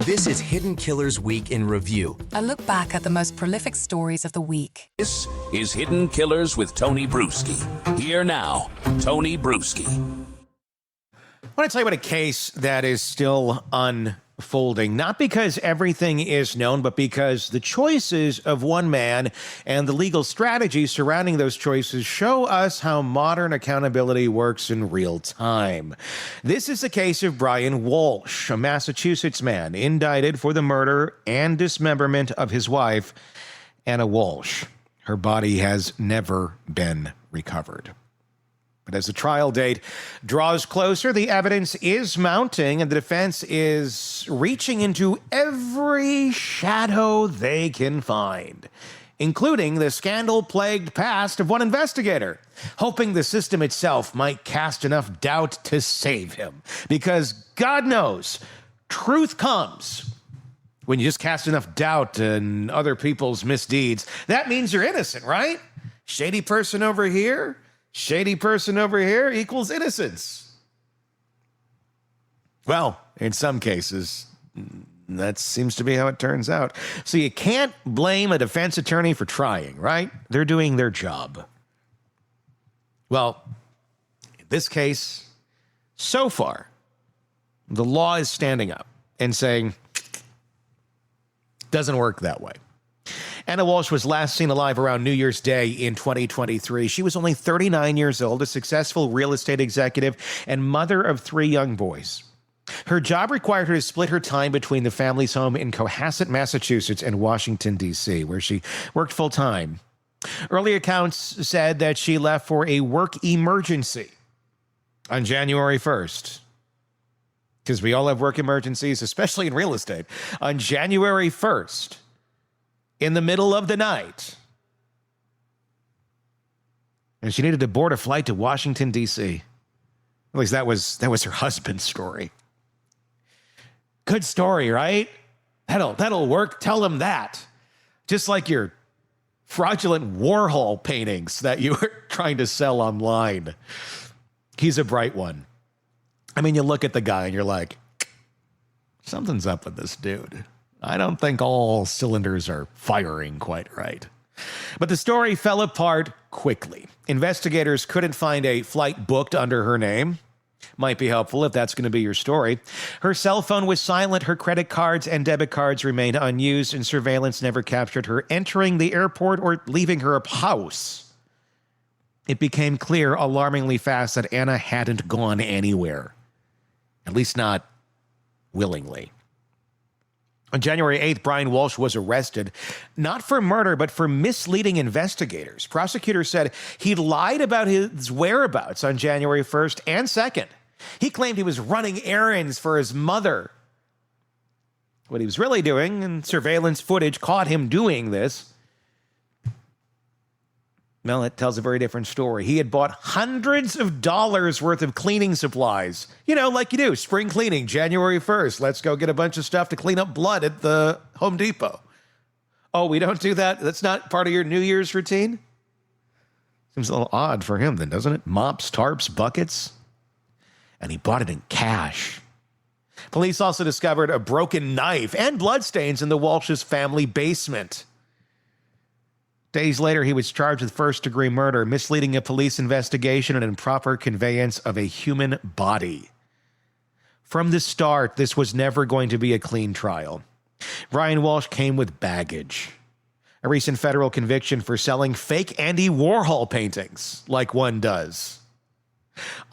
This is Hidden Killers Week in Review. A look back at the most prolific stories of the week. This is Hidden Killers with Tony Bruschi. Here now, Tony Bruschi. I want to tell you about a case that is still unfolding, not because everything is known, but because the choices of one man and the legal strategy surrounding those choices show us how modern accountability works in real time. This is the case of Brian Walshe, a Massachusetts man indicted for the murder and dismemberment of his wife, Anna Walshe. Her body has never been recovered. But as the trial date draws closer, the evidence is mounting and the defense is reaching into every shadow they can find, including the scandal-plagued past of one investigator, hoping the system itself might cast enough doubt to save him. Because God knows, truth comes when you just cast enough doubt in other people's misdeeds. That means you're innocent, right? Shady person over here. Shady person over here equals innocence. Well, in some cases, that seems to be how it turns out. So you can't blame a defense attorney for trying, right? They're doing their job. Well, in this case, so far, the law is standing up and saying, doesn't work that way. Anna Walshe was last seen alive around New Year's Day in 2023. She was only 39 years old, a successful real estate executive, and mother of 3 young boys. Her job required her to split her time between the family's home in Cohasset, Massachusetts, and Washington, D.C., where she worked full-time. Early accounts said that she left for a work emergency on January 1st. Because we all have work emergencies, especially in real estate. On January 1st. In the middle of the night. And she needed to board a flight to Washington, D.C. At least that was her husband's story. Good story, right? That'll work. Tell him that. Just like your fraudulent Warhol paintings that you were trying to sell online. He's a bright one. I mean, you look at the guy and you're like, something's up with this dude. I don't think all cylinders are firing quite right. But the story fell apart quickly. Investigators couldn't find a flight booked under her name. Might be helpful if that's going to be your story. Her cell phone was silent. Her credit cards and debit cards remained unused, and surveillance never captured her entering the airport or leaving her house. It became clear alarmingly fast that Anna hadn't gone anywhere. At least not willingly. On January 8th, Brian Walshe was arrested, not for murder, but for misleading investigators. Prosecutors said he lied about his whereabouts on January 1st and 2nd. He claimed he was running errands for his mother. What he was really doing, and surveillance footage caught him doing this, well, it tells a very different story. He had bought hundreds of dollars worth of cleaning supplies. You know, like you do, spring cleaning, January 1st. Let's go get a bunch of stuff to clean up blood at the Home Depot. Oh, we don't do that? That's not part of your New Year's routine? Seems a little odd for him then, doesn't it? Mops, tarps, buckets. And he bought it in cash. Police also discovered a broken knife and bloodstains in the Walshe's family basement. Days later, he was charged with first-degree murder, misleading a police investigation, and improper conveyance of a human body. From the start, this was never going to be a clean trial. Brian Walshe came with baggage. A recent federal conviction for selling fake Andy Warhol paintings, like one does.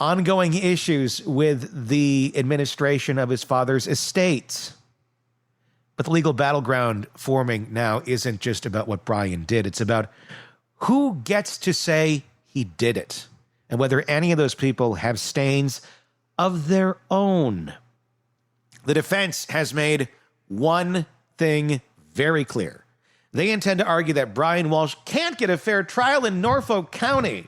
Ongoing issues with the administration of his father's estate. But the legal battleground forming now isn't just about what Brian did. It's about who gets to say he did it and whether any of those people have stains of their own. The defense has made one thing very clear. They intend to argue that Brian Walshe can't get a fair trial in Norfolk County.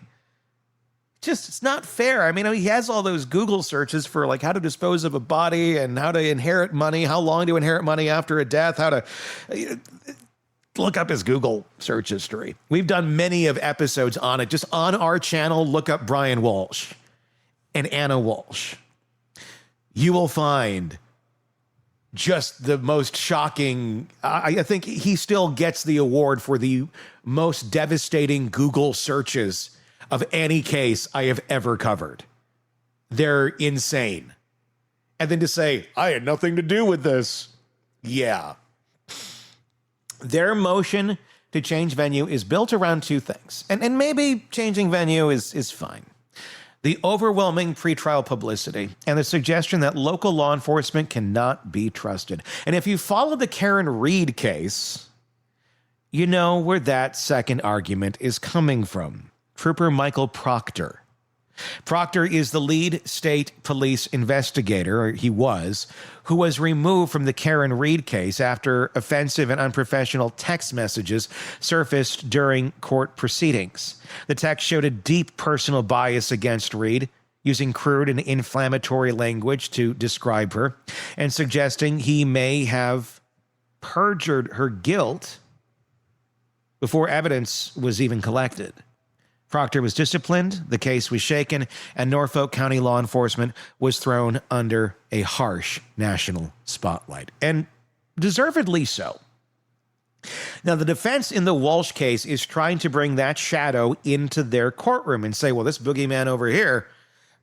It's not fair. I mean, he has all those Google searches for like how to dispose of a body and how to inherit money, how long to inherit money after a death, how to look up his Google search history. We've done many of episodes on it. Just on our channel, look up Brian Walshe and Anna Walshe. You will find just the most shocking. I think he still gets the award for the most devastating Google searches of any case I have ever covered. They're insane. And then to say, I had nothing to do with this. Yeah. Their motion to change venue is built around two things. And maybe changing venue is fine. The overwhelming pretrial publicity and the suggestion that local law enforcement cannot be trusted. And if you follow the Karen Reed case, you know where that second argument is coming from. Trooper Michael Proctor. Proctor is the lead state police investigator, or he was, who was removed from the Karen Reed case after offensive and unprofessional text messages surfaced during court proceedings. The text showed a deep personal bias against Reed, using crude and inflammatory language to describe her, and suggesting he may have perjured her guilt before evidence was even collected. Proctor was disciplined, the case was shaken, and Norfolk County law enforcement was thrown under a harsh national spotlight, and deservedly so. Now, the defense in the Walshe case is trying to bring that shadow into their courtroom and say, well, this boogeyman over here,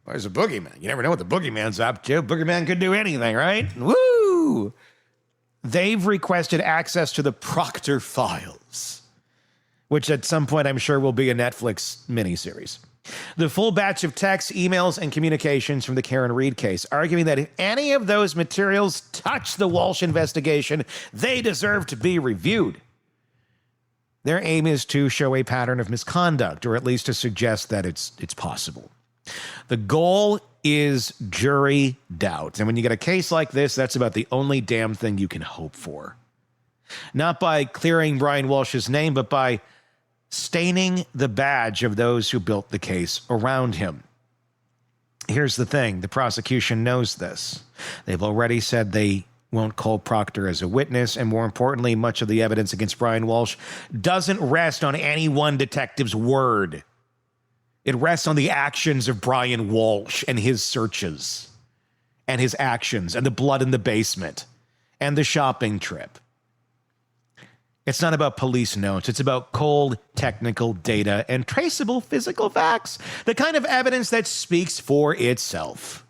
well, there's a boogeyman. You never know what the boogeyman's up to. Boogeyman could do anything, right? Woo! They've requested access to the Proctor files, which at some point I'm sure will be a Netflix miniseries. The full batch of texts, emails, and communications from the Karen Reed case, arguing that if any of those materials touch the Walshe investigation, they deserve to be reviewed. Their aim is to show a pattern of misconduct, or at least to suggest that it's possible. The goal is jury doubt. And when you get a case like this, that's about the only damn thing you can hope for. Not by clearing Brian Walshe's name, but by staining the badge of those who built the case around him. Here's the thing. The prosecution knows this. They've already said they won't call Proctor as a witness, and more importantly, much of the evidence against Brian Walshe doesn't rest on any one detective's word. It rests on the actions of Brian Walshe and his searches and his actions and the blood in the basement and the shopping trip. It's not about police notes. It's about cold technical data and traceable physical facts, the kind of evidence that speaks for itself.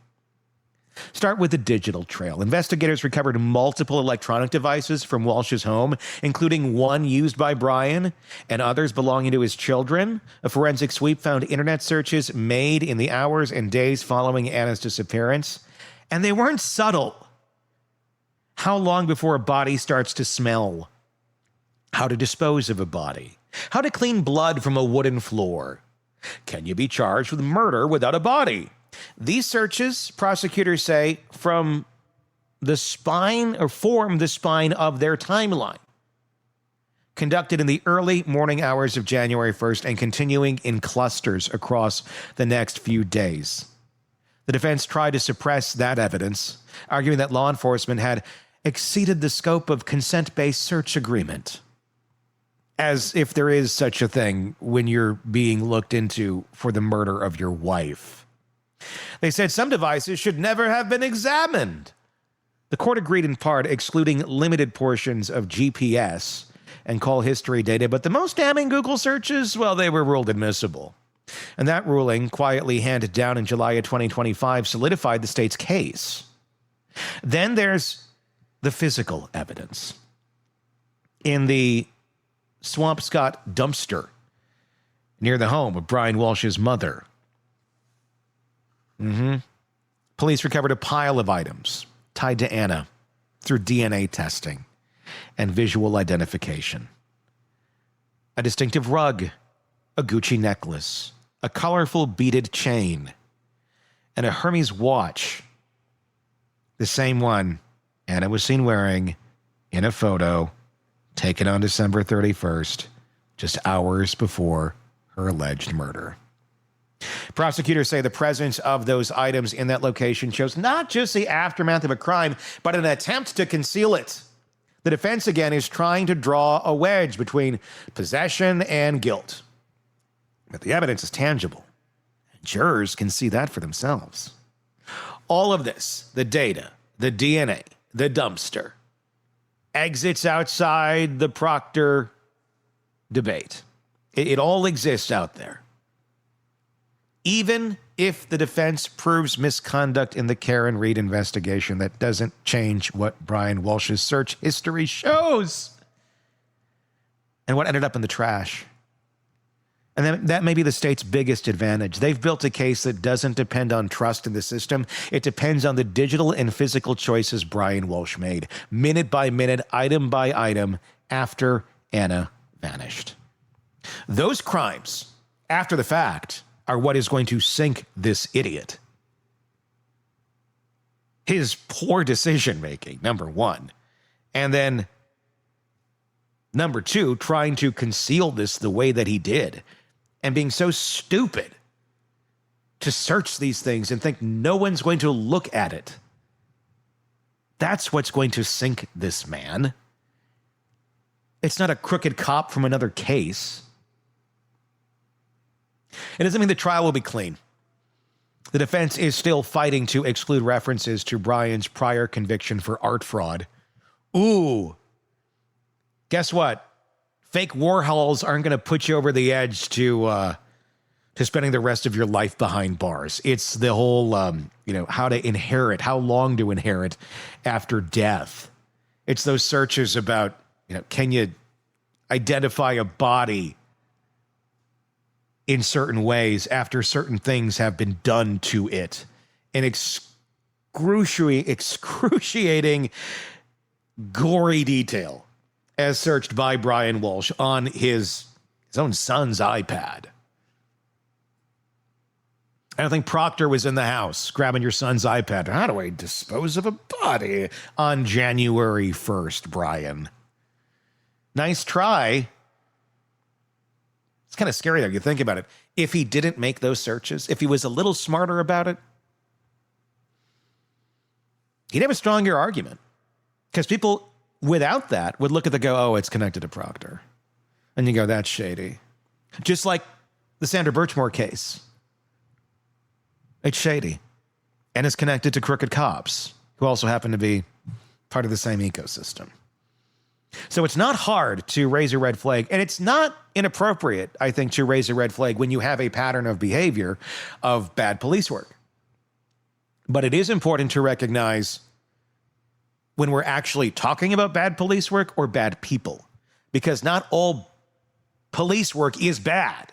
Start with the digital trail. Investigators recovered multiple electronic devices from Walshe's home, including one used by Brian and others belonging to his children. A forensic sweep found internet searches made in the hours and days following Anna's disappearance, and they weren't subtle. How long before a body starts to smell? How to dispose of a body? How to clean blood from a wooden floor? Can you be charged with murder without a body? These searches, prosecutors say, form the spine of their timeline, conducted in the early morning hours of January 1st and continuing in clusters across the next few days. The defense tried to suppress that evidence, arguing that law enforcement had exceeded the scope of consent-based search agreement. As if there is such a thing when you're being looked into for the murder of your wife. They said some devices should never have been examined. The court agreed in part, excluding limited portions of GPS and call history data, but the most damning Google searches, well, they were ruled admissible. And that ruling, quietly handed down in July of 2025, solidified the state's case. Then there's the physical evidence. In the Swampscott dumpster near the home of Brian Walshe's mother. Police recovered a pile of items tied to Anna through DNA testing and visual identification. A distinctive rug, a Gucci necklace, a colorful beaded chain, and a Hermes watch. The same one Anna was seen wearing in a photo taken on December 31st, just hours before her alleged murder. Prosecutors say the presence of those items in that location shows not just the aftermath of a crime, but an attempt to conceal it. The defense, again, is trying to draw a wedge between possession and guilt. But the evidence is tangible. Jurors can see that for themselves. All of this, the data, the DNA, the dumpster. Exits outside the Proctor debate. It all exists out there. Even if the defense proves misconduct in the Karen Reed investigation, that doesn't change what Brian Walshe's search history shows. And what ended up in the trash. And that may be the state's biggest advantage. They've built a case that doesn't depend on trust in the system. It depends on the digital and physical choices Brian Walshe made, minute by minute, item by item, after Anna vanished. Those crimes, after the fact, are what is going to sink this idiot. His poor decision-making, number one. And then, number two, trying to conceal this the way that he did. And being so stupid to search these things and think no one's going to look at it. That's what's going to sink this man. It's not a crooked cop from another case. It doesn't mean the trial will be clean. The defense is still fighting to exclude references to Brian's prior conviction for art fraud. Ooh. Guess what? Fake Warhols aren't going to put you over the edge to spending the rest of your life behind bars. It's the whole, how to inherit, how long to inherit after death. It's those searches about, can you identify a body in certain ways after certain things have been done to it. An excruciating, gory detail, as searched by Brian Walshe on his own son's iPad. I don't think Proctor was in the house grabbing your son's iPad. How do I dispose of a body on January 1st, Brian? Nice try. It's kind of scary, though, you think about it. If he didn't make those searches, if he was a little smarter about it, he'd have a stronger argument. Because people without that would look at oh, it's connected to Proctor. And you go, that's shady. Just like the Sandra Birchmore case. It's shady. And it's connected to crooked cops, who also happen to be part of the same ecosystem. So it's not hard to raise a red flag, and it's not inappropriate, I think, to raise a red flag when you have a pattern of behavior of bad police work. But it is important to recognize when we're actually talking about bad police work or bad people, because not all police work is bad.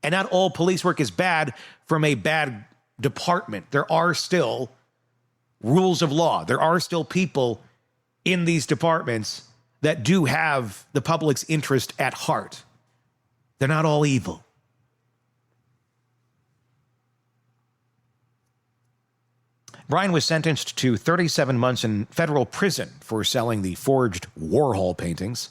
And not all police work is bad from a bad department. There are still rules of law. There are still people in these departments that do have the public's interest at heart. They're not all evil. Brian was sentenced to 37 months in federal prison for selling the forged Warhol paintings.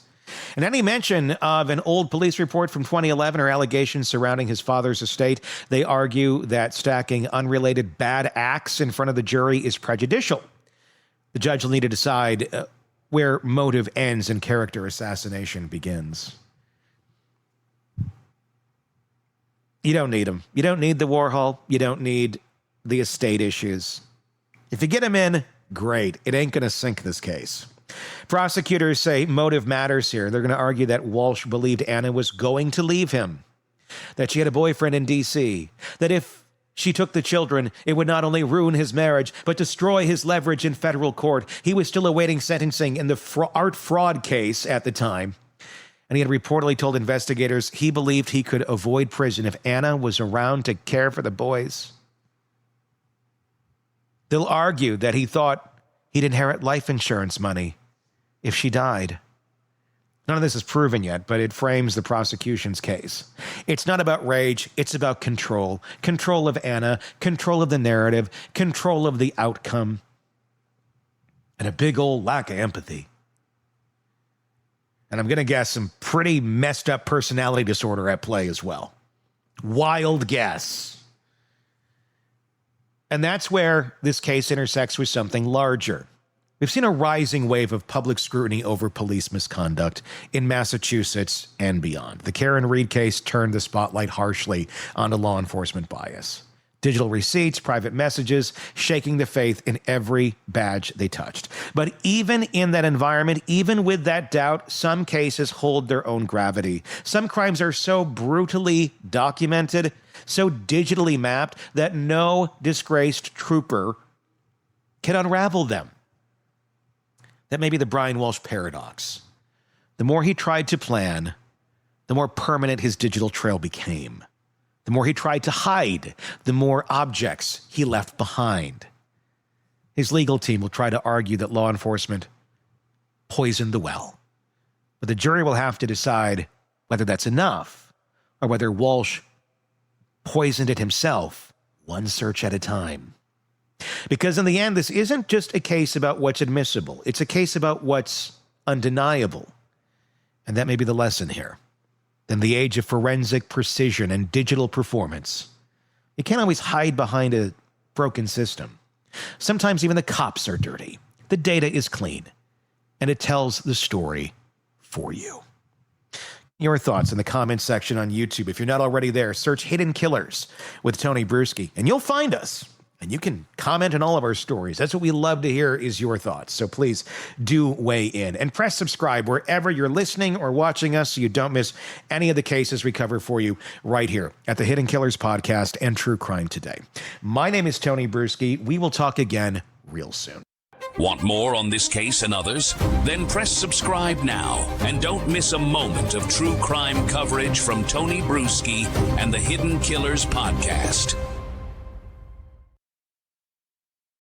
And any mention of an old police report from 2011 or allegations surrounding his father's estate, they argue that stacking unrelated bad acts in front of the jury is prejudicial. The judge will need to decide where motive ends and character assassination begins. You don't need them. You don't need the Warhol. You don't need the estate issues. If you get them in, great. It ain't going to sink this case. Prosecutors say motive matters here. They're going to argue that Walshe believed Anna was going to leave him, that she had a boyfriend in D.C., that if she took the children, it would not only ruin his marriage, but destroy his leverage in federal court. He was still awaiting sentencing in the art fraud case at the time. And he had reportedly told investigators he believed he could avoid prison if Anna was around to care for the boys. They'll argue that he thought he'd inherit life insurance money if she died. None of this is proven yet, but it frames the prosecution's case. It's not about rage. It's about control. Control of Anna, control of the narrative, control of the outcome, and a big old lack of empathy. And I'm going to guess some pretty messed up personality disorder at play as well. Wild guess. And that's where this case intersects with something larger. We've seen a rising wave of public scrutiny over police misconduct in Massachusetts and beyond. The Karen Reed case turned the spotlight harshly onto law enforcement bias. Digital receipts, private messages, shaking the faith in every badge they touched. But even in that environment, even with that doubt, some cases hold their own gravity. Some crimes are so brutally documented, so digitally mapped, that no disgraced trooper can unravel them. That may be the Brian Walshe paradox. The more he tried to plan, the more permanent his digital trail became. The more he tried to hide, the more objects he left behind. His legal team will try to argue that law enforcement poisoned the well. But the jury will have to decide whether that's enough or whether Walshe poisoned it himself, one search at a time. Because in the end, this isn't just a case about what's admissible. It's a case about what's undeniable. And that may be the lesson here. In the age of forensic precision and digital performance, you can't always hide behind a broken system. Sometimes even the cops are dirty. The data is clean, and it tells the story for you. Your thoughts in the comments section on YouTube. If you're not already there, search Hidden Killers with Tony Bruschi, and you'll find us. And you can comment on all of our stories. That's what we love to hear, is your thoughts. So please do weigh in and press subscribe wherever you're listening or watching us so you don't miss any of the cases we cover for you right here at the Hidden Killers Podcast and True Crime Today. My name is Tony Bruschi. We will talk again real soon. Want more on this case and others? Then press subscribe now and don't miss a moment of true crime coverage from Tony Bruschi and the Hidden Killers Podcast.